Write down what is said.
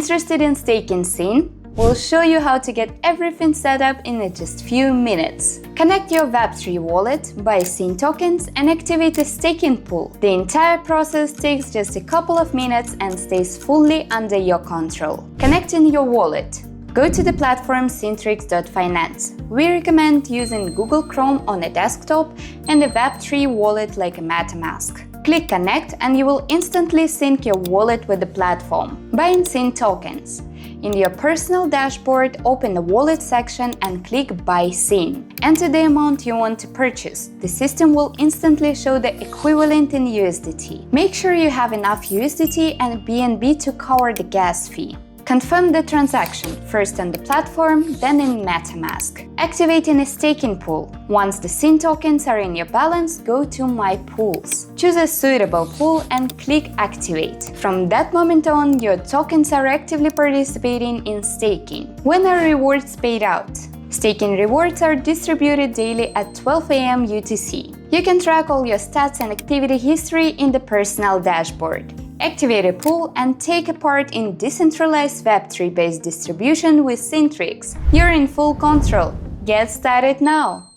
Interested in staking SYN? We'll show you how to get everything set up in just few minutes. Connect your Web3 wallet, buy SYN tokens, and activate a staking pool. The entire process takes just a couple of minutes and stays fully under your control. Connecting your wallet. Go to the platform syntrix.finance. We recommend using Google Chrome on a desktop and a Web3 wallet like a MetaMask. Click Connect and you will instantly sync your wallet with the platform. Buying SYN tokens. In your personal dashboard, open the wallet section and click Buy SYN. Enter the amount you want to purchase. The system will instantly show the equivalent in USDT. Make sure you have enough USDT and BNB to cover the gas fee. Confirm the transaction, first on the platform, then in MetaMask. Activating a staking pool. Once the SYN tokens are in your balance, go to My Pools. Choose a suitable pool and click Activate. From that moment on, your tokens are actively participating in staking. When are rewards paid out? Staking rewards are distributed daily at 12 AM UTC. You can track all your stats and activity history in the personal dashboard. Activate a pool and take a part in decentralized Web3-based distribution with Syntrix. You're in full control. Get started now!